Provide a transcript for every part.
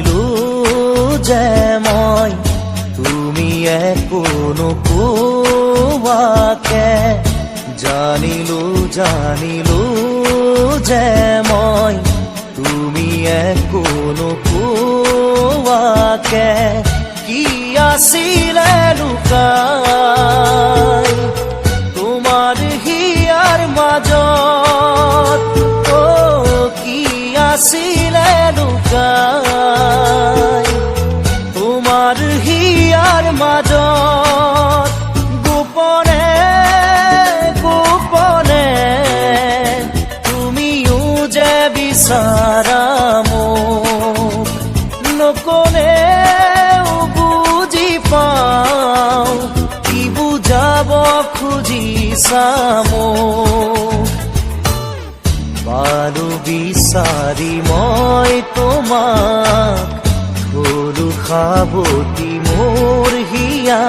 জানিলো যে মই তুমি একো নোকোৱাকে জানিলো যে মই তুমি একো নোকোৱাকে কি আছিলে লুকাই তোমাৰ হিয়াৰ মাজত কি আছিলে লুকাই তোমাৰ হিয়াৰ মাজত গোপনে গোপনে তুমিও যে বিচাৰা মোক নকলেও বুজি পাওঁ কি বুজাব খুজিছা মোক পালো বিচাৰি মই তোমাক হলো সাৱতি মোৰ হিয়া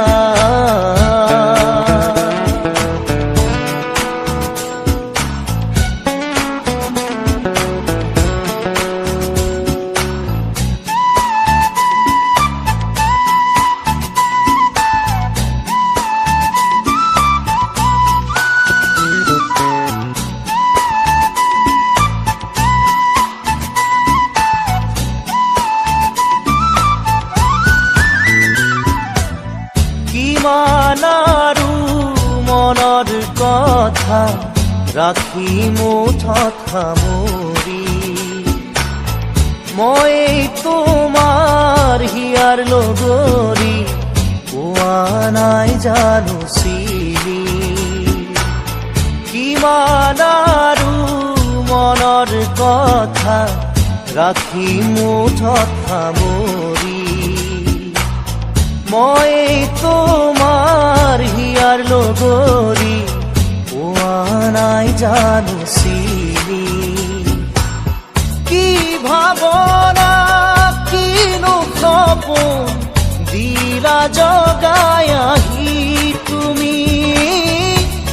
কিমান আৰু মনৰ কথা ৰাখি মুঠত সামৰি মই তোমাৰ হিয়াৰ লগৰী পোৱা নাই জানো চিনি কিমান আৰু মনৰ কথা ৰাখি মুঠত সামৰি মই তোমাৰ হিয়াৰ লগৰী পোৱা নাই জানো চিনি কি ভাৱনা কিনো সপোন দিলা জগাই আহি তুমি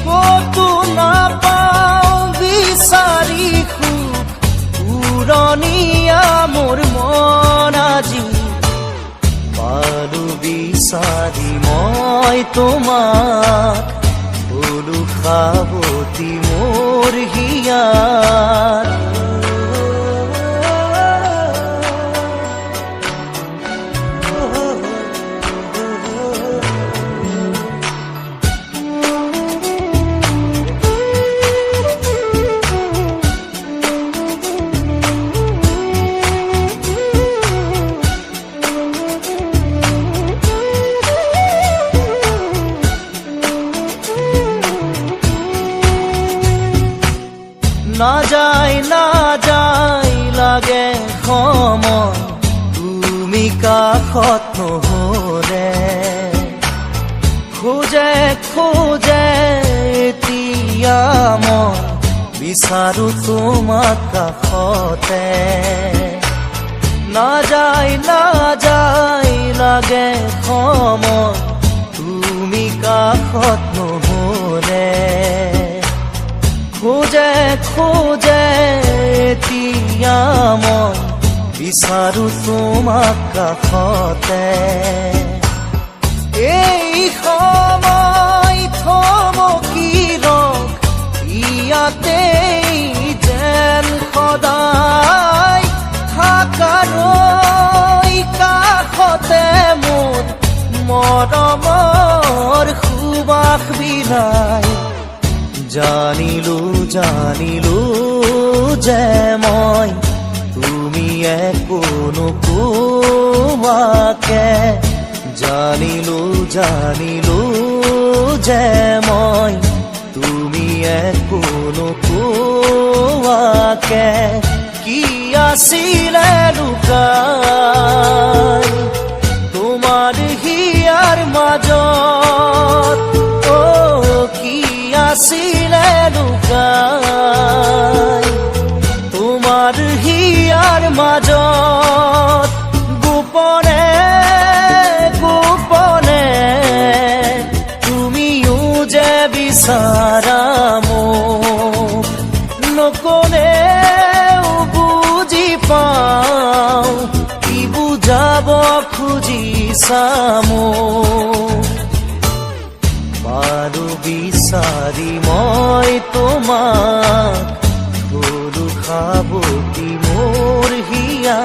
কতো নাপাওঁ বিচাৰি সুখ উৰণীয়া মোৰ মন আজি পালো বিচাৰি মই তোমাক হলো সাৱতি মোৰ হিয়াত নাযায় লাগে সময় তুমি কাষত নহলে খোজে এতিয়া মই বিচাৰো তোমাক কাষতে নাযায় লাগে সময় তুমি কাষত নহলে খোজে এতিয়া মই বিচাৰো তোমাক কাষতে এই সময় থমকি ৰখ ইয়াতে যেন সদায় থাকাৰ কাষতে মোৰ মৰমৰ সুবাস বিলাই জানিলো যে মই তুমি একো নোকোৱাকে জানিলো যে মই তুমি একো নোকোৱাকে কি আছিলে লুকাই তোমাৰ হিয়াৰ মাজত কি আছিলে লুকাই তোমাৰ হিয়াৰ মাজত গোপনে গোপনে তুমিও যে বিচাৰা মোক নকলেও বুজি পাওঁ খুজিছা মোক বাৰু বিচাৰি মই তোমাক গৰু খাবতি মোৰ হিয়া